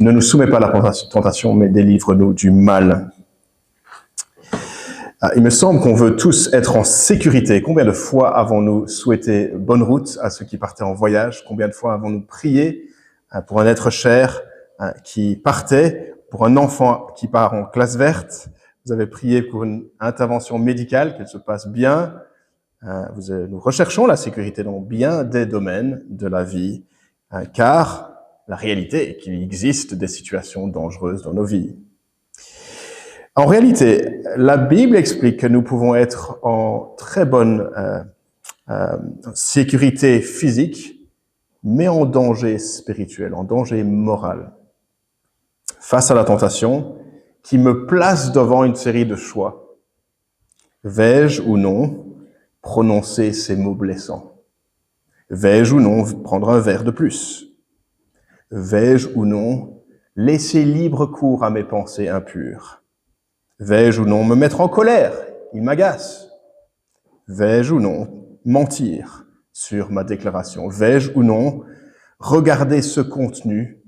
Ne nous soumets pas à la tentation, mais délivre-nous du mal. Il me semble qu'on veut tous être en sécurité. Combien de fois avons-nous souhaité bonne route à ceux qui partaient en voyage? Combien de fois avons-nous prié pour un être cher qui partait, pour un enfant qui part en classe verte? Vous avez prié pour une intervention médicale, qu'elle se passe bien. Nous recherchons la sécurité dans bien des domaines de la vie, car la réalité est qu'il existe des situations dangereuses dans nos vies. En réalité, la Bible explique que nous pouvons être en très bonne sécurité physique, mais en danger spirituel, en danger moral. Face à la tentation, qui me place devant une série de choix. Vais-je ou non prononcer ces mots blessants? Vais-je ou non prendre un verre de plus? Vais-je ou non laisser libre cours à mes pensées impures? Vais-je ou non me mettre en colère? Il m'agace. Vais-je ou non mentir sur ma déclaration? Vais-je ou non regarder ce contenu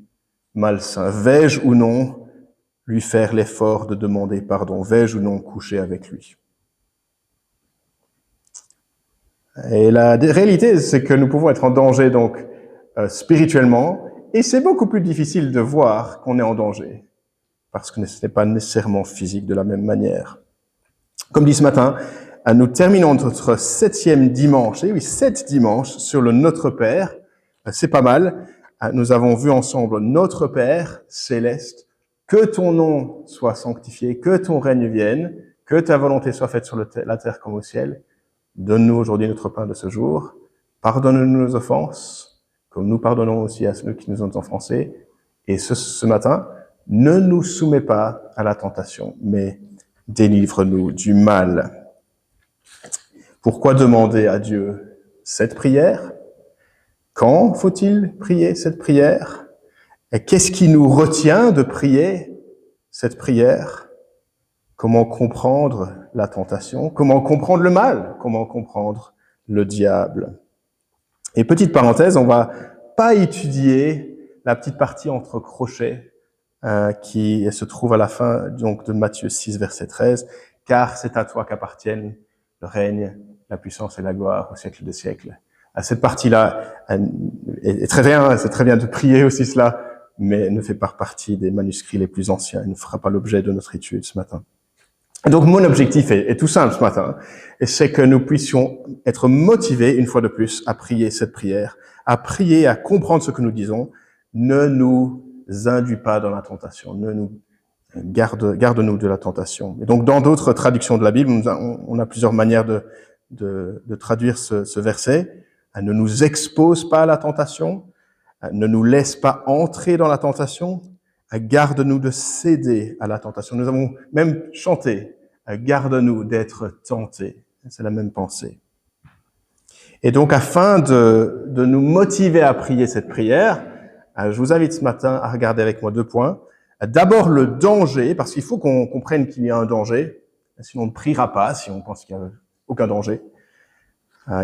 malsain? Vais-je ou non lui faire l'effort de demander pardon? Vais-je ou non coucher avec lui? Et la réalité, c'est que nous pouvons être en danger donc spirituellement, et c'est beaucoup plus difficile de voir qu'on est en danger, parce que ce n'est pas nécessairement physique de la même manière. Comme dit ce matin, nous terminons notre 7e dimanche, et oui, 7 dimanches sur le Notre Père. C'est pas mal. Nous avons vu ensemble Notre Père céleste, que ton nom soit sanctifié, que ton règne vienne, que ta volonté soit faite sur la terre comme au ciel. Donne-nous aujourd'hui notre pain de ce jour. Pardonne-nous nos offenses, comme nous pardonnons aussi à ceux qui nous ont offensés. Et ce matin, ne nous soumets pas à la tentation, mais délivre-nous du mal. Pourquoi demander à Dieu cette prière? Quand faut-il prier cette prière? Et qu'est-ce qui nous retient de prier cette prière? Comment comprendre la tentation? Comment comprendre le mal? Comment comprendre le diable? Et petite parenthèse, on va pas étudier la petite partie entre crochets qui se trouve à la fin donc de Matthieu 6, verset 13, car c'est à toi qu'appartiennent le règne, la puissance et la gloire au siècle des siècles. Cette partie-là est très bien, c'est très bien de prier aussi cela, mais ne fait pas partie des manuscrits les plus anciens, il ne fera pas l'objet de notre étude ce matin. Donc mon objectif est tout simple ce matin, et c'est que nous puissions être motivés une fois de plus à prier cette prière, à prier, à comprendre ce que nous disons. Ne nous induis pas dans la tentation, ne nous garde-nous de la tentation. Et donc dans d'autres traductions de la Bible, on a plusieurs manières de traduire ce verset. Ne nous expose pas à la tentation, ne nous laisse pas entrer dans la tentation, garde-nous de céder à la tentation. Nous avons même chanté, garde-nous d'être tentés. C'est la même pensée. Et donc, afin de nous motiver à prier cette prière, je vous invite ce matin à regarder avec moi 2 points. D'abord, le danger, parce qu'il faut qu'on comprenne qu'il y a un danger. Sinon, on ne priera pas si on pense qu'il n'y a aucun danger.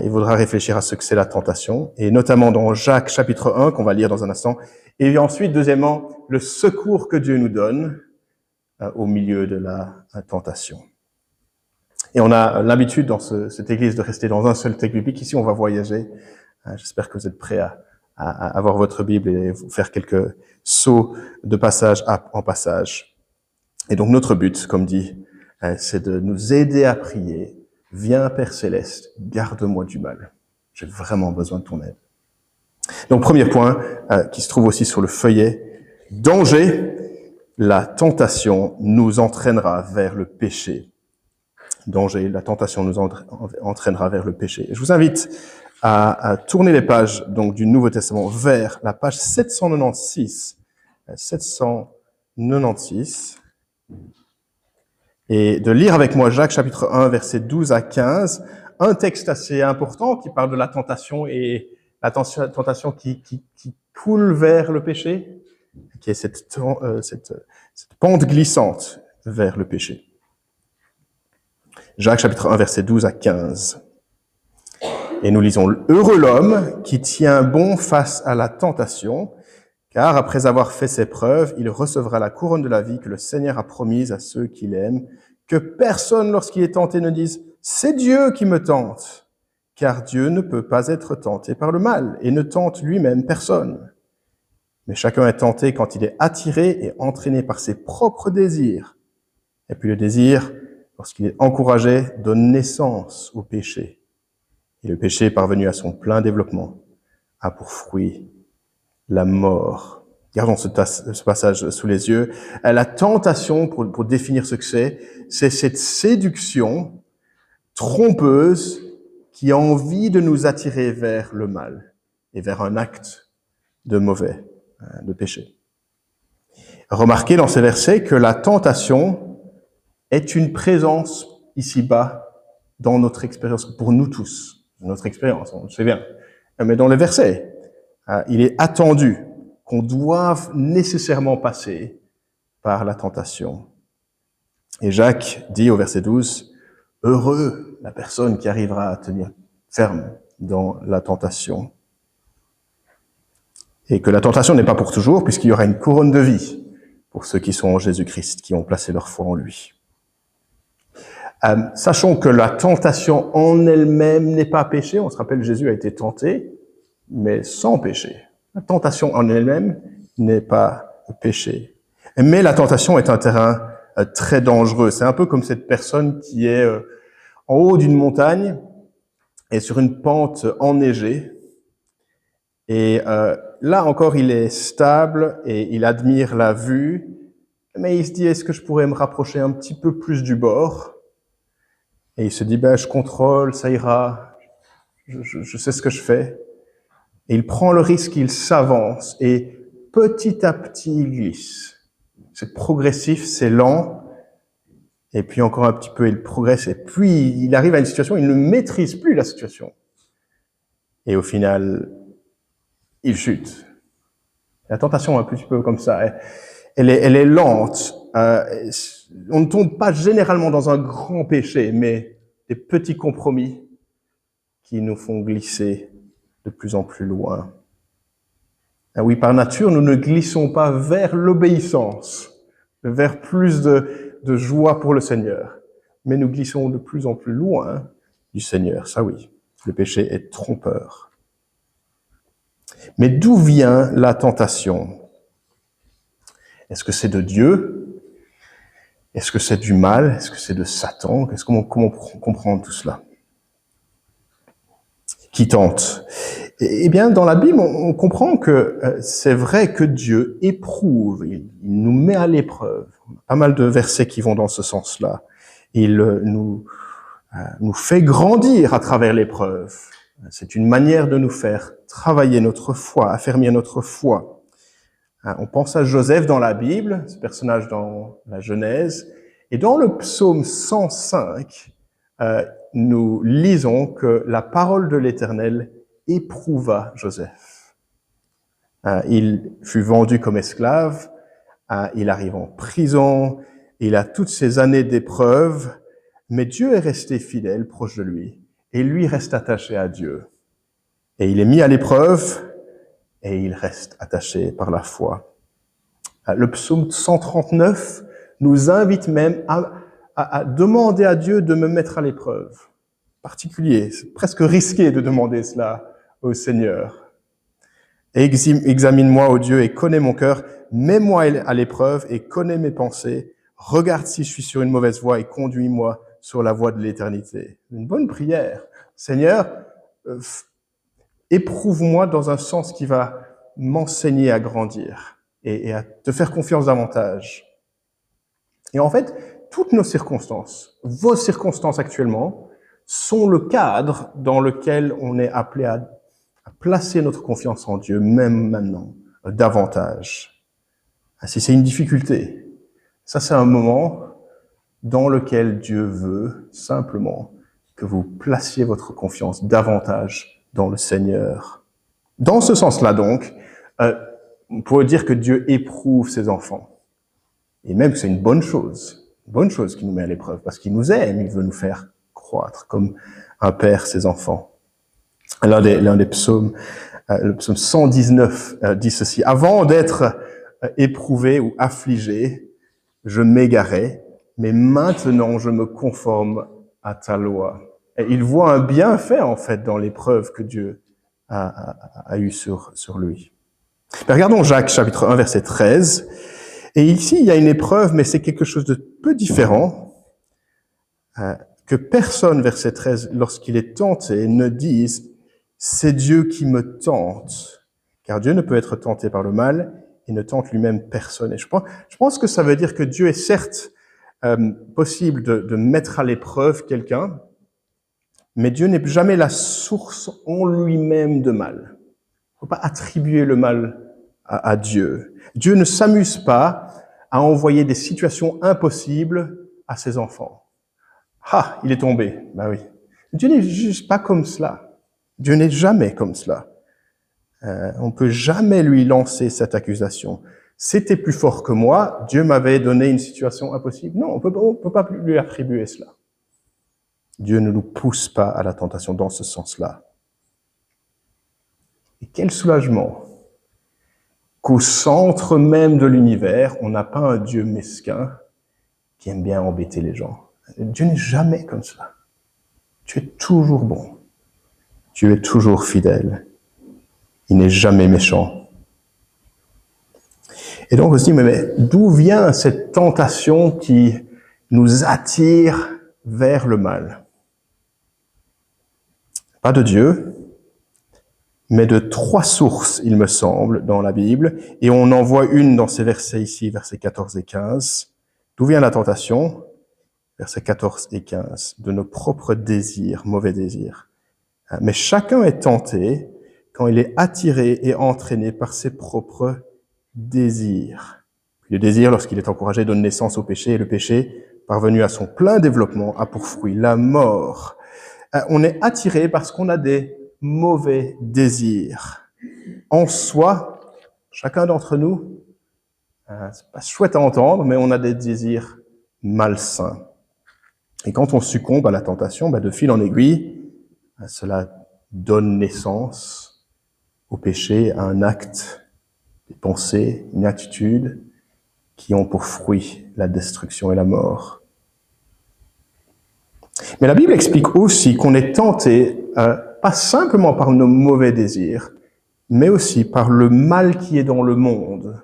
Il faudra réfléchir à ce que c'est la tentation, et notamment dans Jacques chapitre 1, qu'on va lire dans un instant. Et ensuite, deuxièmement, le secours que Dieu nous donne au milieu de la tentation. Et on a l'habitude dans cette église de rester dans un seul texte biblique. Ici, on va voyager. J'espère que vous êtes prêts à avoir votre Bible et vous faire quelques sauts de passage en passage. Et donc, notre but, comme dit, c'est de nous aider à prier. Viens, Père Céleste, garde-moi du mal. J'ai vraiment besoin de ton aide. Donc, premier point, qui se trouve aussi sur le feuillet. Danger, la tentation nous entraînera vers le péché. Danger, la tentation nous entraînera vers le péché. Je vous invite à tourner les pages donc du Nouveau Testament vers la page 796. 796. Et de lire avec moi Jacques chapitre 1, versets 12 à 15, un texte assez important qui parle de la tentation et la tentation qui coule vers le péché, qui est cette pente glissante vers le péché. Jacques chapitre 1, versets 12 à 15. Et nous lisons « Heureux l'homme qui tient bon face à la tentation, Car après avoir fait ses preuves, il recevra la couronne de la vie que le Seigneur a promise à ceux qui l'aiment. Que personne, lorsqu'il est tenté, ne dise « C'est Dieu qui me tente », car Dieu ne peut pas être tenté par le mal et ne tente lui-même personne. Mais chacun est tenté quand il est attiré et entraîné par ses propres désirs. Et puis le désir, lorsqu'il est encouragé, donne naissance au péché. Et le péché, parvenu à son plein développement, a pour fruit la mort. Gardons ce passage sous les yeux. La tentation, pour définir ce que c'est cette séduction trompeuse qui a envie de nous attirer vers le mal et vers un acte de mauvais, de péché. Remarquez dans ces versets que la tentation est une présence ici-bas dans notre expérience, pour nous tous, notre expérience, on le sait bien. Mais dans les versets, il est attendu qu'on doive nécessairement passer par la tentation. Et Jacques dit au verset 12, « Heureux la personne qui arrivera à tenir ferme dans la tentation. » Et que la tentation n'est pas pour toujours, puisqu'il y aura une couronne de vie pour ceux qui sont en Jésus-Christ, qui ont placé leur foi en lui. Sachons que la tentation en elle-même n'est pas péché. On se rappelle, Jésus a été tenté, mais sans péché. La tentation en elle-même n'est pas péché. Mais la tentation est un terrain très dangereux. C'est un peu comme cette personne qui est en haut d'une montagne et sur une pente enneigée. Et là encore, il est stable et il admire la vue, mais il se dit, est-ce que je pourrais me rapprocher un petit peu plus du bord? Et il se dit, je contrôle, ça ira, je sais ce que je fais. Et il prend le risque, il s'avance, et petit à petit, il glisse. C'est progressif, c'est lent, et puis encore un petit peu, il progresse, et puis il arrive à une situation, il ne maîtrise plus la situation. Et au final, il chute. La tentation est un petit peu comme ça. Elle est lente. On ne tombe pas généralement dans un grand péché, mais des petits compromis qui nous font glisser de plus en plus loin. Ah oui, par nature, nous ne glissons pas vers l'obéissance, vers plus de joie pour le Seigneur, mais nous glissons de plus en plus loin du Seigneur. Ça oui, le péché est trompeur. Mais d'où vient la tentation? Est-ce que c'est de Dieu? Est-ce que c'est du mal? Est-ce que c'est de Satan? Comment comprendre tout cela? Qui tente? Eh bien, dans la Bible, on comprend que c'est vrai que Dieu éprouve, il nous met à l'épreuve. Pas mal de versets qui vont dans ce sens-là. Il nous fait grandir à travers l'épreuve. C'est une manière de nous faire travailler notre foi, affermir notre foi. On pense à Joseph dans la Bible, ce personnage dans la Genèse, et dans le psaume 105, nous lisons que la parole de l'Éternel éprouva Joseph. Il fut vendu comme esclave, il arrive en prison, il a toutes ces années d'épreuves, mais Dieu est resté fidèle, proche de lui, et lui reste attaché à Dieu. Et il est mis à l'épreuve, et il reste attaché par la foi. Le psaume 139 nous invite même à demander à Dieu de me mettre à l'épreuve. Particulier, c'est presque risqué de demander cela au Seigneur. Examine-moi, ô Dieu, et connais mon cœur, mets-moi à l'épreuve et connais mes pensées. Regarde si je suis sur une mauvaise voie et conduis-moi sur la voie de l'éternité. Une bonne prière. Seigneur, éprouve-moi dans un sens qui va m'enseigner à grandir et à te faire confiance davantage. Et en fait, toutes nos circonstances, vos circonstances actuellement, sont le cadre dans lequel on est appelé à placer notre confiance en Dieu, même maintenant, davantage. Si c'est une difficulté, ça c'est un moment dans lequel Dieu veut simplement que vous placiez votre confiance davantage dans le Seigneur. Dans ce sens-là donc, on pourrait dire que Dieu éprouve ses enfants. Et même que c'est une bonne chose qu'il nous met à l'épreuve, parce qu'il nous aime, il veut nous faire croître, comme un père ses enfants. L'un des psaumes Le psaume 119 dit ceci: « Avant d'être éprouvé ou affligé, je m'égarais, mais maintenant je me conforme à ta loi. » Et il voit un bienfait, en fait, dans l'épreuve que Dieu a eue sur lui. Mais regardons Jacques, chapitre 1, verset 13. Et ici, il y a une épreuve, mais c'est quelque chose de peu différent. Que personne, verset 13, lorsqu'il est tenté, ne dise « c'est Dieu qui me tente ». Car Dieu ne peut être tenté par le mal et ne tente lui-même personne. Et je pense que ça veut dire que Dieu est certes possible de mettre à l'épreuve quelqu'un, mais Dieu n'est jamais la source en lui-même de mal. Il ne faut pas attribuer le mal à Dieu. Dieu ne s'amuse pas à envoyer des situations impossibles à ses enfants. Ah, il est tombé. Ben oui. Dieu n'est juste pas comme cela. Dieu n'est jamais comme cela. On peut jamais lui lancer cette accusation. C'était plus fort que moi, Dieu m'avait donné une situation impossible. Non, on peut pas lui attribuer cela. Dieu ne nous pousse pas à la tentation dans ce sens-là. Et quel soulagement qu'au centre même de l'univers, on n'a pas un Dieu mesquin qui aime bien embêter les gens. Dieu n'est jamais comme cela. Tu es toujours bon. Dieu est toujours fidèle. Il n'est jamais méchant. Et donc on se dit, mais d'où vient cette tentation qui nous attire vers le mal? Pas de Dieu, mais de 3 sources, il me semble, dans la Bible. Et on en voit une dans ces versets ici, versets 14 et 15. D'où vient la tentation? Versets 14 et 15. De nos propres désirs, mauvais désirs. Mais chacun est tenté quand il est attiré et entraîné par ses propres désirs. Le désir, lorsqu'il est encouragé, donne naissance au péché, et le péché, parvenu à son plein développement, a pour fruit la mort. On est attiré parce qu'on a des mauvais désirs. En soi, chacun d'entre nous, c'est pas chouette à entendre, mais on a des désirs malsains. Et quand on succombe à la tentation, de fil en aiguille, cela donne naissance au péché, à un acte, des pensées, une attitude qui ont pour fruit la destruction et la mort. Mais la Bible explique aussi qu'on est tenté, pas simplement par nos mauvais désirs, mais aussi par le mal qui est dans le monde.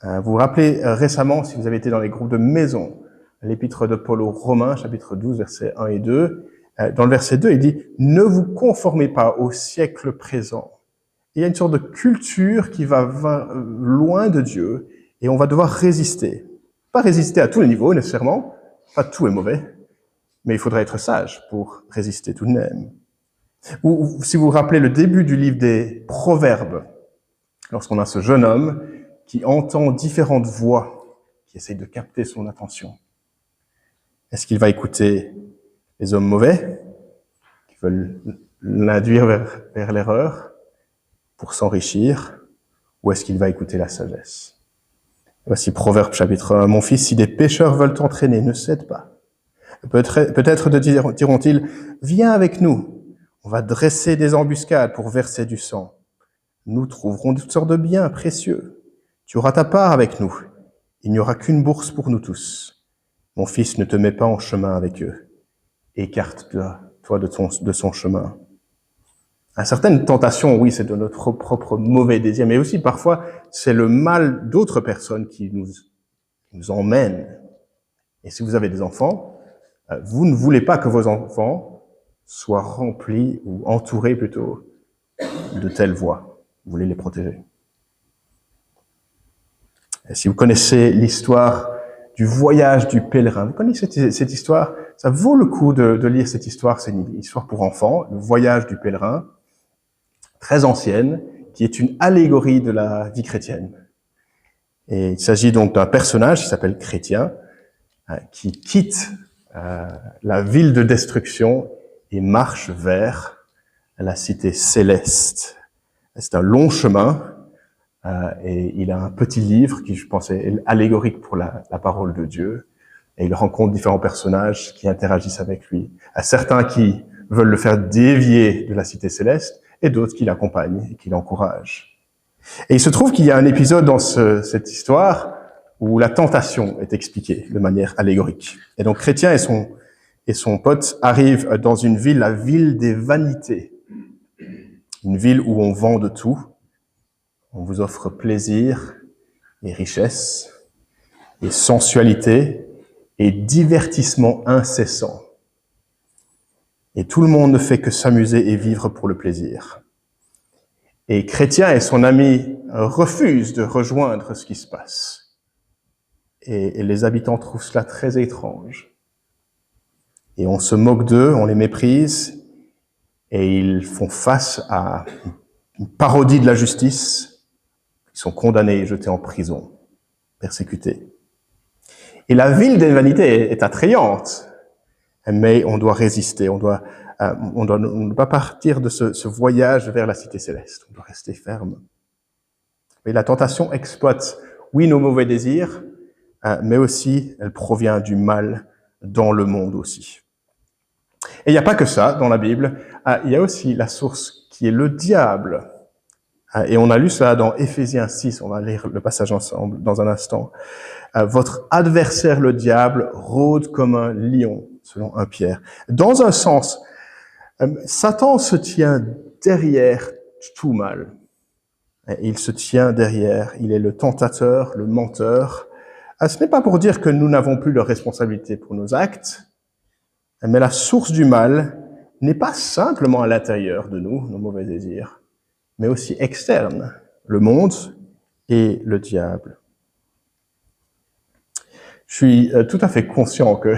Vous vous rappelez récemment, si vous avez été dans les groupes de maison, l'épître de Paul aux Romains, chapitre 12, versets 1 et 2, dans le verset 2, il dit « Ne vous conformez pas au siècle présent ». Il y a une sorte de culture qui va loin de Dieu et on va devoir résister. Pas résister à tous les niveaux nécessairement, pas tout est mauvais, mais il faudrait être sage pour résister tout de même. Ou si vous vous rappelez le début du livre des Proverbes, lorsqu'on a ce jeune homme qui entend différentes voix qui essayent de capter son attention. Est-ce qu'il va écouter les hommes mauvais qui veulent l'induire vers l'erreur pour s'enrichir, ou est-ce qu'il va écouter la sagesse? Voici Proverbe chapitre 1. « Mon fils, si des pécheurs veulent t'entraîner, ne cède pas. Peut-être diront-ils, viens avec nous, on va dresser des embuscades pour verser du sang. Nous trouverons toutes sortes de biens précieux. Tu auras ta part avec nous. Il n'y aura qu'une bourse pour nous tous. Mon fils, ne te mets pas en chemin avec eux. Écarte-toi de son chemin. » À certaines tentations, oui, c'est de notre propre mauvais désir, mais aussi parfois, c'est le mal d'autres personnes qui nous emmènent. Et si vous avez des enfants, vous ne voulez pas que vos enfants soient remplis ou entourés plutôt de telles voies. Vous voulez les protéger. Et si vous connaissez l'histoire du voyage du pèlerin, vous connaissez cette histoire? Ça vaut le coup de lire cette histoire. C'est une histoire pour enfants, le voyage du pèlerin, très ancienne, qui est une allégorie de la vie chrétienne. Et il s'agit donc d'un personnage qui s'appelle Chrétien, qui quitte la ville de destruction et marche vers la cité céleste. C'est un long chemin et il a un petit livre qui, je pense, est allégorique pour la parole de Dieu. Et il rencontre différents personnages qui interagissent avec lui. Certains qui veulent le faire dévier de la cité céleste et d'autres qui l'accompagnent et qui l'encouragent. Et il se trouve qu'il y a un épisode dans cette histoire où la tentation est expliquée de manière allégorique. Et donc Chrétien et son pote arrivent dans une ville, la ville des vanités. Une ville où on vend de tout. On vous offre plaisir et richesse, et sensualité, et divertissement incessant. Et tout le monde ne fait que s'amuser et vivre pour le plaisir. Et Chrétien et son ami refusent de rejoindre ce qui se passe. Et les habitants trouvent cela très étrange. Et on se moque d'eux, on les méprise, et ils font face à une parodie de la justice. Ils sont condamnés et jetés en prison, persécutés. Et la ville des vanités est attrayante, mais on doit résister, on ne doit pas partir de ce voyage vers la cité céleste, on doit rester ferme. Mais la tentation exploite, oui, nos mauvais désirs, mais aussi elle provient du mal dans le monde aussi. Et il n'y a pas que ça dans la Bible, il y a aussi la source qui est le diable. Et on a lu ça dans Éphésiens 6, on va lire le passage ensemble dans un instant. Votre adversaire le diable rôde comme un lion, selon 1 Pierre. Dans un sens, Satan se tient derrière tout mal. Il se tient derrière, il est le tentateur, le menteur. Ce n'est pas pour dire que nous n'avons plus de responsabilité pour nos actes, mais la source du mal n'est pas simplement à l'intérieur de nous, nos mauvais désirs, mais aussi externe, le monde et le diable. Je suis tout à fait conscient que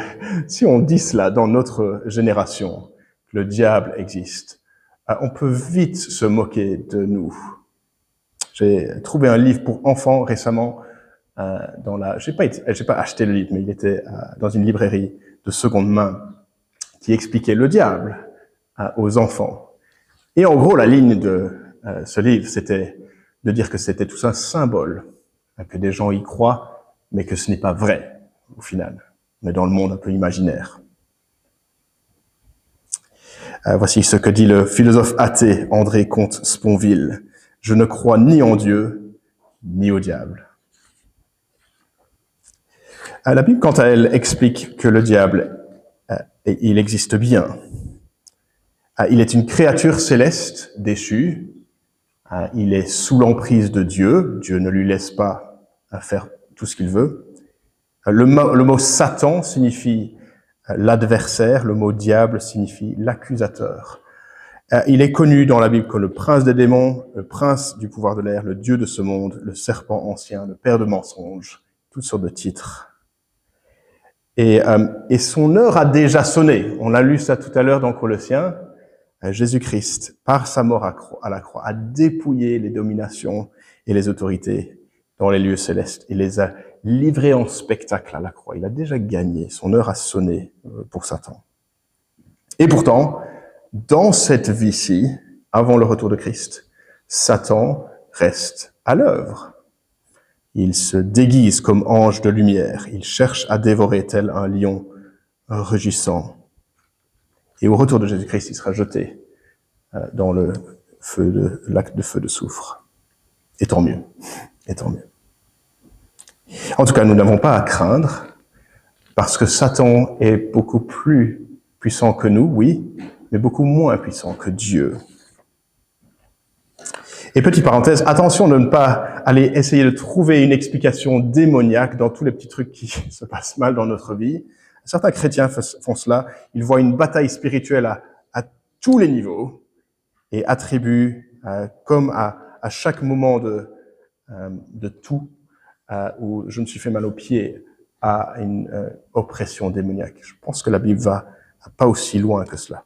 si on dit cela dans notre génération, que le diable existe, on peut vite se moquer de nous. J'ai trouvé un livre pour enfants récemment j'ai pas acheté le livre, mais il était dans une librairie de seconde main qui expliquait le diable aux enfants. Et en gros, la ligne de ce livre, c'était de dire que c'était tout un symbole, que des gens y croient, mais que ce n'est pas vrai, au final, mais dans le monde un peu imaginaire. Voici ce que dit le philosophe athée André Comte-Sponville. « Je ne crois ni en Dieu, ni au diable. » La Bible, quant à elle, explique que le diable, il existe bien. Il est une créature céleste déchue. Il est sous l'emprise de Dieu. Dieu ne lui laisse pas faire tout ce qu'il veut. Le mot Satan signifie l'adversaire. Le mot diable signifie l'accusateur. Il est connu dans la Bible comme le prince des démons, le prince du pouvoir de l'air, le dieu de ce monde, le serpent ancien, le père de mensonges, toutes sortes de titres. Et son heure a déjà sonné. On a lu ça tout à l'heure dans Colossiens. Jésus-Christ, par sa mort à la croix, a dépouillé les dominations et les autorités dans les lieux célestes. Il les a livrés en spectacle à la croix. Il a déjà gagné. Son heure a sonné pour Satan. Et pourtant, dans cette vie-ci, avant le retour de Christ, Satan reste à l'œuvre. Il se déguise comme ange de lumière. Il cherche à dévorer tel un lion rugissant. Et au retour de Jésus-Christ, il sera jeté dans le lac de feu de soufre. Et tant mieux. Et tant mieux. En tout cas, nous n'avons pas à craindre, parce que Satan est beaucoup plus puissant que nous, oui, mais beaucoup moins puissant que Dieu. Et petite parenthèse, attention de ne pas aller essayer de trouver une explication démoniaque dans tous les petits trucs qui se passent mal dans notre vie. Certains chrétiens font cela. Ils voient une bataille spirituelle à tous les niveaux et attribuent, comme à chaque moment de tout, où je me suis fait mal aux pieds, à une oppression démoniaque. Je pense que la Bible va pas aussi loin que cela.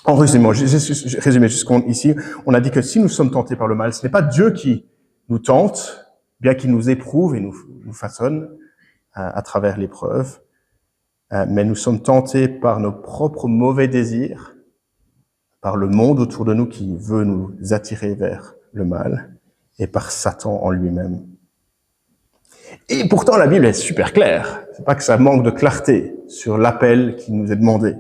En résumé jusqu'ici, on a dit que si nous sommes tentés par le mal, ce n'est pas Dieu qui nous tente, bien qu'il nous éprouve et nous façonne à travers l'épreuve, mais nous sommes tentés par nos propres mauvais désirs, par le monde autour de nous qui veut nous attirer vers le mal, et par Satan en lui-même. Et pourtant, la Bible est super claire. C'est pas que ça manque de clarté sur l'appel qui nous est demandé.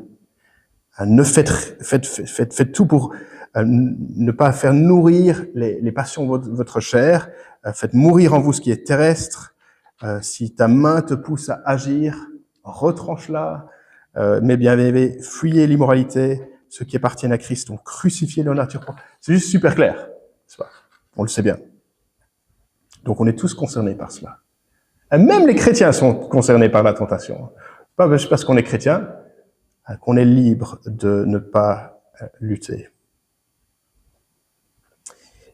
Faites tout pour ne pas faire nourrir les passions de votre chair. Faites mourir en vous ce qui est terrestre. Si ta main te pousse à agir, retranche-la. Mes bien-aimés, fuyez l'immoralité. Ceux qui appartiennent à Christ ont crucifié leur nature propre. C'est juste super clair, n'est-ce pas? On le sait bien. Donc on est tous concernés par cela. Et même les chrétiens sont concernés par la tentation. Pas parce qu'on est chrétien, qu'on est libre de ne pas lutter.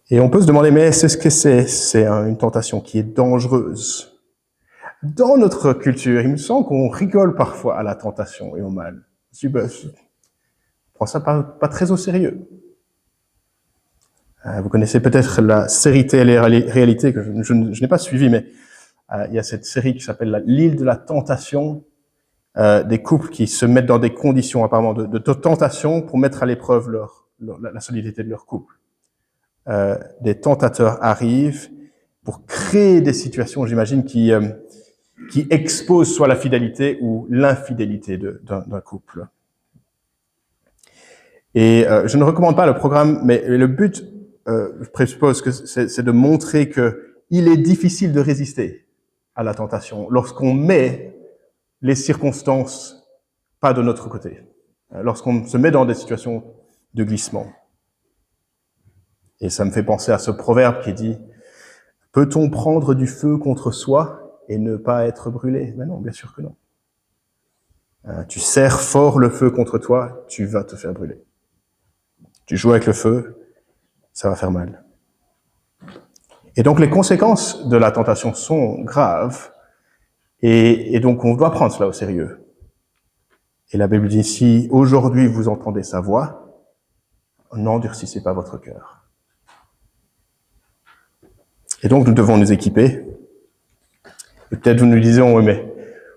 Et on peut se demander, mais c'est ce que c'est? C'est une tentation qui est dangereuse. Dans notre culture, il me semble qu'on rigole parfois à la tentation et au mal. Je prends ça pas très au sérieux. Vous connaissez peut-être la série télé-réalité que je n'ai pas suivie, mais il y a cette série qui s'appelle l'île de la tentation, des couples qui se mettent dans des conditions apparemment de tentation pour mettre à l'épreuve la solidité de leur couple. Des tentateurs arrivent pour créer des situations, j'imagine, qui exposent soit la fidélité ou l'infidélité d'un couple. Et je ne recommande pas le programme, mais le but, je présuppose que c'est de montrer que il est difficile de résister à la tentation lorsqu'on met les circonstances pas de notre côté, lorsqu'on se met dans des situations de glissement. Et ça me fait penser à ce proverbe qui dit « Peut-on prendre du feu contre soi et ne pas être brûlé ?» Mais non, bien sûr que non. Tu serres fort le feu contre toi, tu vas te faire brûler. Tu joues avec le feu, ça va faire mal. Et donc les conséquences de la tentation sont graves, et donc on doit prendre cela au sérieux. Et la Bible dit, si aujourd'hui vous entendez sa voix, n'endurcissez pas votre cœur. Et donc nous devons nous équiper. Et peut-être nous nous disons, oui mais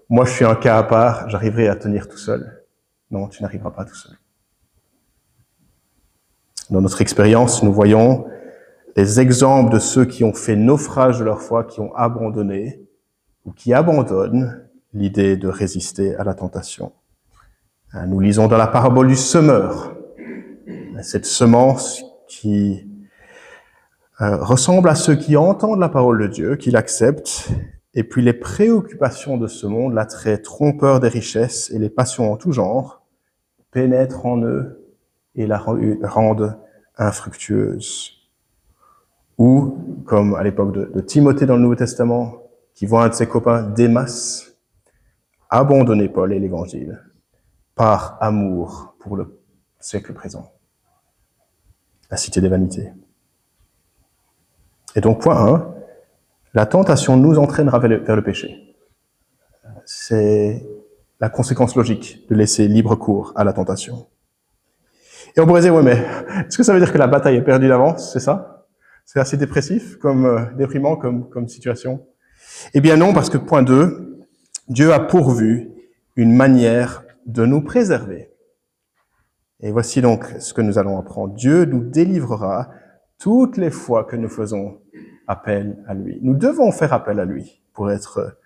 moi je suis un cas à part, j'arriverai à tenir tout seul. Non, tu n'arriveras pas tout seul. Dans notre expérience, nous voyons les exemples de ceux qui ont fait naufrage de leur foi, qui ont abandonné ou qui abandonnent l'idée de résister à la tentation. Nous lisons dans la parabole du semeur, cette semence qui ressemble à ceux qui entendent la parole de Dieu, qui l'acceptent, et puis les préoccupations de ce monde, l'attrait trompeur des richesses et les passions en tout genre, pénètrent en eux et la rendent infructueuse. Ou, comme à l'époque de Timothée dans le Nouveau Testament, qui voit un de ses copains, Démas, abandonner Paul et l'Évangile par amour pour le siècle présent. La cité des vanités. Et donc, point 1, la tentation nous entraînera vers le péché. C'est la conséquence logique de laisser libre cours à la tentation. Et on pourrait dire, ouais, mais est-ce que ça veut dire que la bataille est perdue d'avance, c'est ça? C'est assez dépressif, déprimant comme situation? Eh bien non, parce que point 2, Dieu a pourvu une manière de nous préserver. Et voici donc ce que nous allons apprendre. Dieu nous délivrera toutes les fois que nous faisons appel à lui. Nous devons faire appel à lui pour être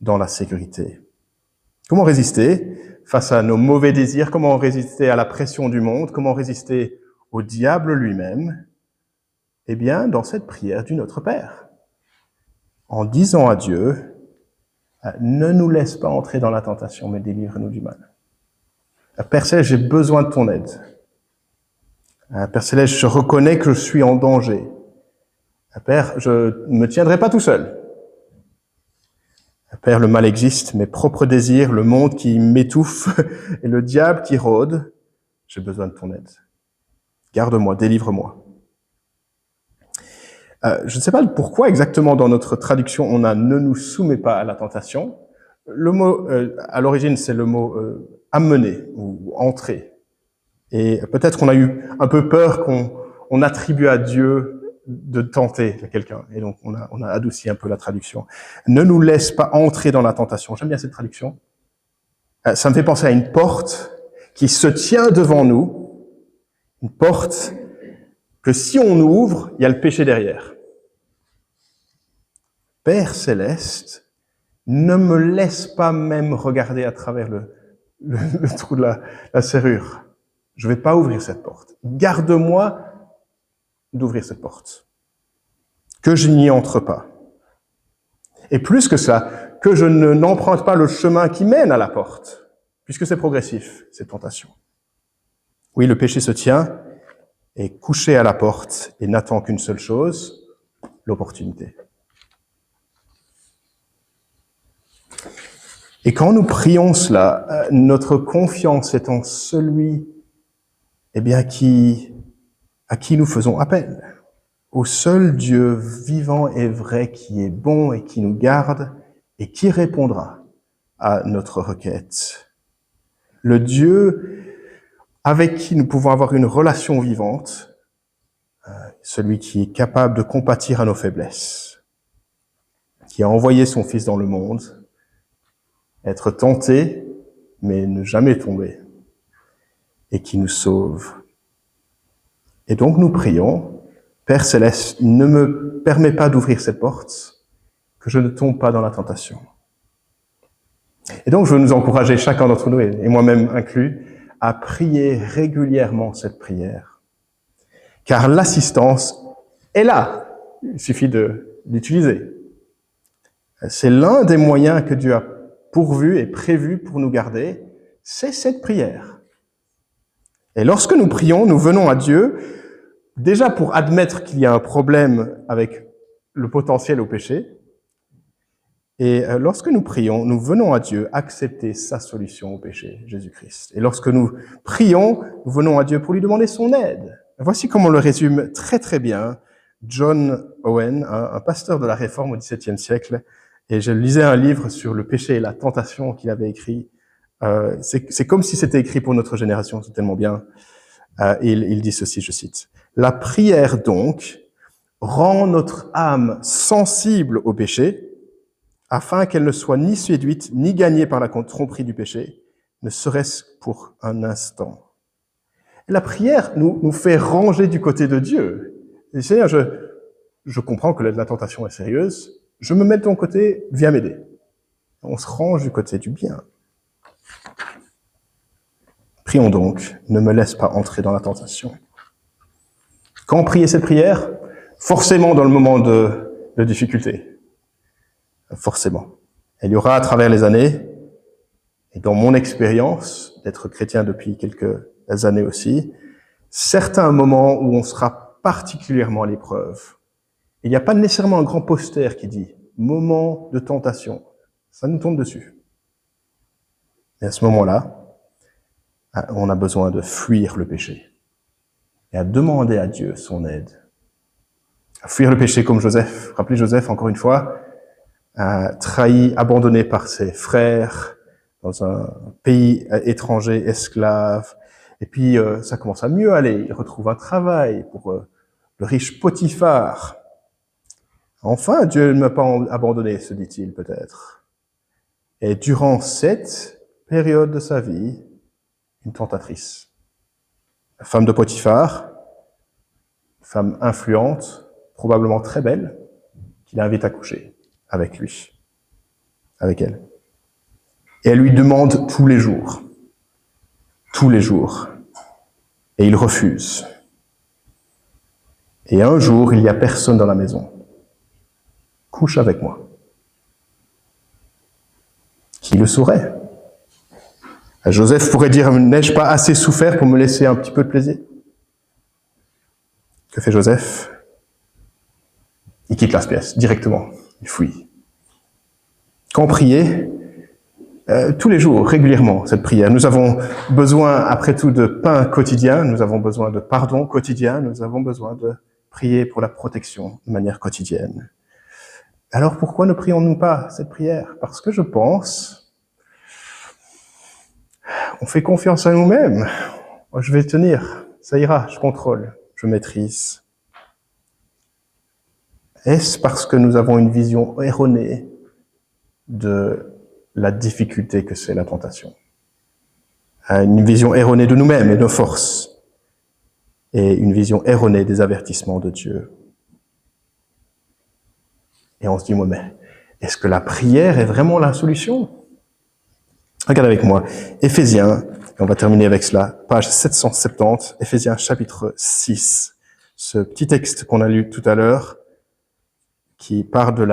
dans la sécurité. Comment résister face à nos mauvais désirs? Comment résister à la pression du monde? Comment résister au diable lui-même? Eh bien, dans cette prière du Notre Père. En disant à Dieu, ne nous laisse pas entrer dans la tentation, mais délivre-nous du mal. Père Céleste, j'ai besoin de ton aide. Père Céleste, je reconnais que je suis en danger. Père, je ne me tiendrai pas tout seul. Père, le mal existe, mes propres désirs, le monde qui m'étouffe et le diable qui rôde. J'ai besoin de ton aide. Garde-moi, délivre-moi. Je ne sais pas pourquoi exactement dans notre traduction on a « ne nous soumets pas à la tentation ». Le mot, à l'origine, c'est le mot « amener » ou « entrer ». Et peut-être qu'on a eu un peu peur qu'on attribue à Dieu de tenter quelqu'un. Et donc, on a adouci un peu la traduction. « Ne nous laisse pas entrer dans la tentation ». J'aime bien cette traduction. Ça me fait penser à une porte qui se tient devant nous. Une porte que si on ouvre, il y a le péché derrière. Père Céleste, ne me laisse pas même regarder à travers le trou de la serrure. Je vais pas ouvrir cette porte. Garde-moi d'ouvrir cette porte. Que je n'y entre pas. Et plus que ça, que je n'emprunte pas le chemin qui mène à la porte, puisque c'est progressif, cette tentation. Oui, le péché se tient, est couché à la porte et n'attend qu'une seule chose, l'opportunité. Et quand nous prions cela, notre confiance est en celui, à qui nous faisons appel, au seul Dieu vivant et vrai qui est bon et qui nous garde et qui répondra à notre requête. Le Dieu avec qui nous pouvons avoir une relation vivante, celui qui est capable de compatir à nos faiblesses, qui a envoyé son Fils dans le monde, être tenté, mais ne jamais tomber, et qui nous sauve. Et donc nous prions, Père Céleste, ne me permets pas d'ouvrir cette porte, que je ne tombe pas dans la tentation. Et donc je veux nous encourager, chacun d'entre nous, et moi-même inclus, à prier régulièrement cette prière. Car l'assistance est là. Il suffit de l'utiliser. C'est l'un des moyens que Dieu a pourvu et prévu pour nous garder, c'est cette prière. Et lorsque nous prions, nous venons à Dieu, déjà pour admettre qu'il y a un problème avec le potentiel au péché, et lorsque nous prions, nous venons à Dieu accepter sa solution au péché, Jésus-Christ. Et lorsque nous prions, nous venons à Dieu pour lui demander son aide. Voici comment le résume très très bien John Owen, un pasteur de la Réforme au XVIIe siècle. Et je lisais un livre sur le péché et la tentation qu'il avait écrit. C'est comme si c'était écrit pour notre génération, c'est tellement bien. Il dit ceci, je cite. « La prière donc rend notre âme sensible au péché, afin qu'elle ne soit ni séduite, ni gagnée par la tromperie du péché, ne serait-ce pour un instant. » La prière nous fait ranger du côté de Dieu. Et Seigneur, je comprends que la tentation est sérieuse, je me mets de ton côté, viens m'aider. On se range du côté du bien. Prions donc, ne me laisse pas entrer dans la tentation. Quand prier cette prière? Forcément dans le moment de difficulté. Forcément. Il y aura à travers les années, et dans mon expérience d'être chrétien depuis quelques années aussi, certains moments où on sera particulièrement à l'épreuve. Il n'y a pas nécessairement un grand poster qui dit « moment de tentation ». Ça nous tombe dessus. Et à ce moment-là, on a besoin de fuir le péché et à demander à Dieu son aide. À fuir le péché comme Joseph. Rappelez Joseph, encore une fois, trahi, abandonné par ses frères dans un pays étranger, esclave. Et puis, ça commence à mieux aller. Il retrouve un travail pour le riche Potiphar. Enfin, Dieu ne m'a pas abandonné, se dit-il peut-être. Et durant cette période de sa vie, une tentatrice. La femme de Potiphar, femme influente, probablement très belle, qui l'invite à coucher avec lui, avec elle. Et elle lui demande tous les jours. Et il refuse. Et un jour, il n'y a personne dans la maison. Couche avec moi. Qui le saurait? Joseph pourrait dire, n'ai-je pas assez souffert pour me laisser un petit peu de plaisir? Que fait Joseph? Il quitte la pièce, directement. Il fuit. Quand prier? Tous les jours, régulièrement, cette prière. Nous avons besoin, après tout, de pain quotidien, nous avons besoin de pardon quotidien, nous avons besoin de prier pour la protection de manière quotidienne. Alors pourquoi ne prions-nous pas cette prière? Parce que je pense, on fait confiance à nous-mêmes. Je vais tenir, ça ira, je contrôle, je maîtrise. Est-ce parce que nous avons une vision erronée de la difficulté que c'est la tentation? Une vision erronée de nous-mêmes et de nos forces, et une vision erronée des avertissements de Dieu. Et on se dit, mais est-ce que la prière est vraiment la solution? Regarde avec moi, Éphésiens, Et on va terminer avec cela. Page 770, Éphésiens chapitre 6. Ce petit texte qu'on a lu tout à l'heure, qui part de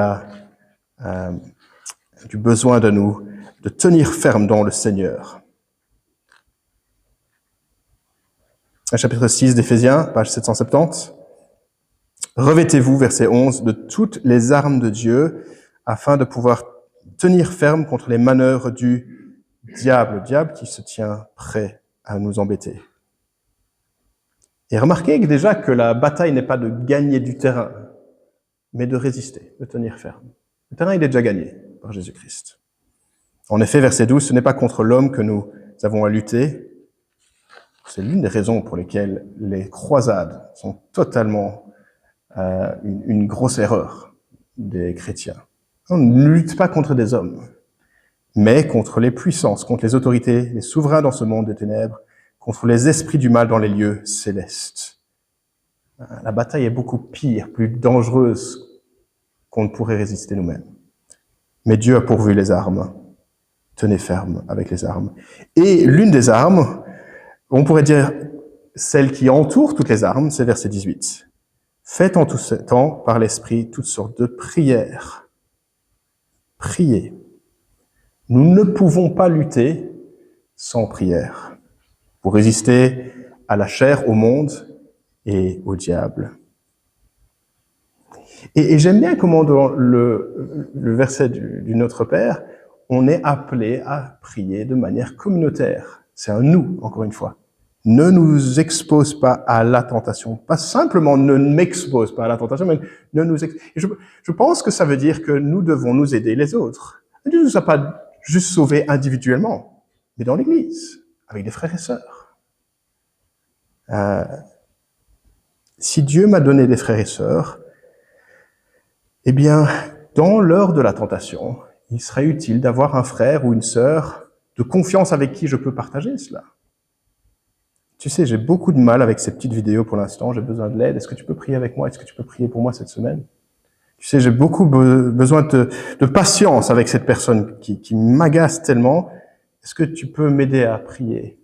du besoin de nous de tenir ferme dans le Seigneur. Chapitre 6 d'Éphésiens, page 770. Revêtez-vous, verset 11, de toutes les armes de Dieu, afin de pouvoir tenir ferme contre les manœuvres du diable, le diable qui se tient prêt à nous embêter. Et remarquez déjà que la bataille n'est pas de gagner du terrain, mais de résister, de tenir ferme. Le terrain, il est déjà gagné par Jésus-Christ. En effet, verset 12, ce n'est pas contre l'homme que nous avons à lutter. C'est l'une des raisons pour lesquelles les croisades sont totalement une grosse erreur des chrétiens. On ne lutte pas contre des hommes, mais contre les puissances, contre les autorités, les souverains dans ce monde des ténèbres, contre les esprits du mal dans les lieux célestes. La bataille est beaucoup pire, plus dangereuse qu'on ne pourrait résister nous-mêmes. Mais Dieu a pourvu les armes. Tenez ferme avec les armes. Et l'une des armes, on pourrait dire celle qui entoure toutes les armes, c'est verset 18. Faites en tout ce temps, par l'Esprit, toutes sortes de prières. Priez. Nous ne pouvons pas lutter sans prière pour résister à la chair, au monde et au diable. Et j'aime bien comment dans le verset du Notre Père, on est appelé à prier de manière communautaire. C'est un nous, encore une fois. Ne nous expose pas à la tentation. Pas simplement ne m'expose pas à la tentation, mais ne nous je pense que ça veut dire que nous devons nous aider les autres. Dieu ne nous a pas juste sauvés individuellement, mais dans l'Église, avec des frères et sœurs. Si Dieu m'a donné des frères et sœurs, eh bien, dans l'heure de la tentation, il serait utile d'avoir un frère ou une sœur de confiance avec qui je peux partager cela. Tu sais, j'ai beaucoup de mal avec ces petites vidéos pour l'instant, j'ai besoin de l'aide. Est-ce que tu peux prier avec moi? Est-ce que tu peux prier pour moi cette semaine? Tu sais, j'ai beaucoup besoin de patience avec cette personne qui m'agace tellement. Est-ce que tu peux m'aider à prier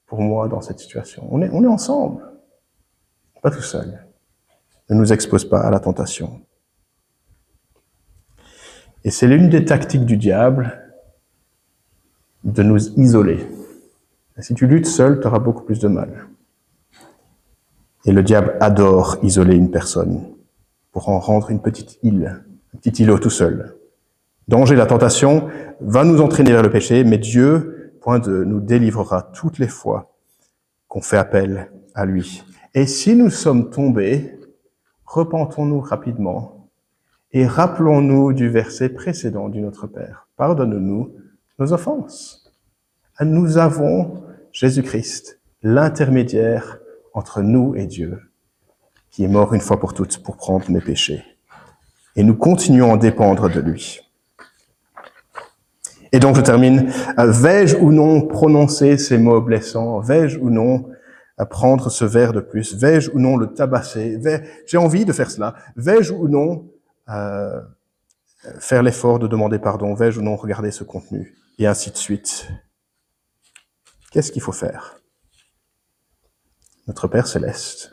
pour moi dans cette situation? On est ensemble, pas tout seul. Ne nous expose pas à la tentation. Et c'est l'une des tactiques du diable de nous isoler. Et si tu luttes seul, tu auras beaucoup plus de mal. Et le diable adore isoler une personne pour en rendre une petite île, un petit îlot tout seul. Danger, la tentation va nous entraîner vers le péché, mais Dieu, point de, nous délivrera toutes les fois qu'on fait appel à lui. Et si nous sommes tombés, repentons-nous rapidement et rappelons-nous du verset précédent du Notre Père. Pardonne-nous nos offenses. Nous avons Jésus-Christ, l'intermédiaire entre nous et Dieu, qui est mort une fois pour toutes pour prendre mes péchés. Et nous continuons à dépendre de lui. Et donc je termine. Vais-je ou non prononcer ces mots blessants? Vais-je ou non prendre ce verre de plus? Vais-je ou non le tabasser? J'ai envie de faire cela. Vais-je ou non faire l'effort de demander pardon? Vais-je ou non regarder ce contenu? Et ainsi de suite. Qu'est-ce qu'il faut faire? Notre Père céleste,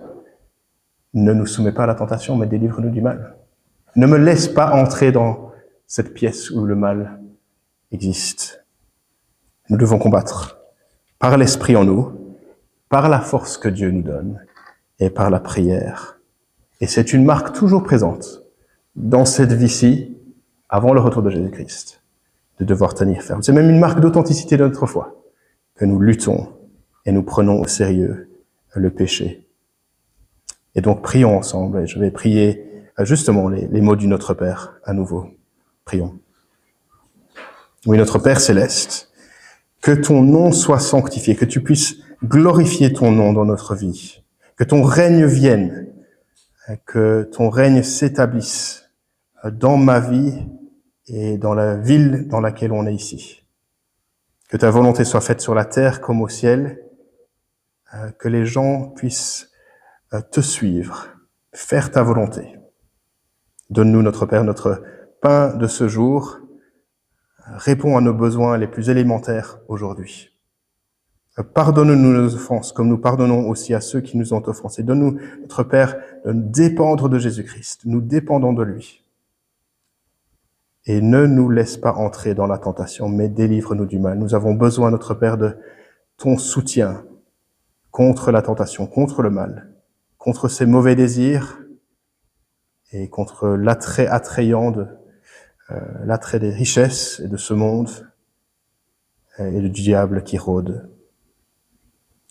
ne nous soumets pas à la tentation, mais délivre-nous du mal. Ne me laisse pas entrer dans cette pièce où le mal existe. Nous devons combattre par l'Esprit en nous, par la force que Dieu nous donne et par la prière. Et c'est une marque toujours présente dans cette vie-ci, avant le retour de Jésus-Christ, de devoir tenir ferme. C'est même une marque d'authenticité de notre foi, que nous luttons et nous prenons au sérieux le péché. Et donc prions ensemble, et je vais prier justement les mots du Notre Père à nouveau. Prions. Oui, notre Père céleste, que ton nom soit sanctifié, que tu puisses glorifier ton nom dans notre vie, que ton règne vienne, que ton règne s'établisse dans ma vie et dans la ville dans laquelle on est ici. Que ta volonté soit faite sur la terre comme au ciel, que les gens puissent te suivre, faire ta volonté. Donne-nous, notre Père, notre pain de ce jour. Réponds à nos besoins les plus élémentaires aujourd'hui. Pardonne-nous nos offenses, comme nous pardonnons aussi à ceux qui nous ont offensés. Donne-nous, notre Père, de dépendre de Jésus-Christ. Nous dépendons de lui. Et ne nous laisse pas entrer dans la tentation, mais délivre-nous du mal. Nous avons besoin, notre Père, de ton soutien contre la tentation, contre le mal, contre ces mauvais désirs et contre l'attrait attrayant l'attrait des richesses et de ce monde et du diable qui rôde.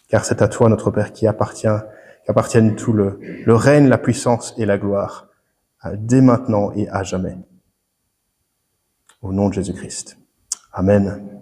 Car c'est à toi, notre Père, qu'appartiennent tout le règne, la puissance et la gloire, dès maintenant et à jamais. Au nom de Jésus-Christ. Amen.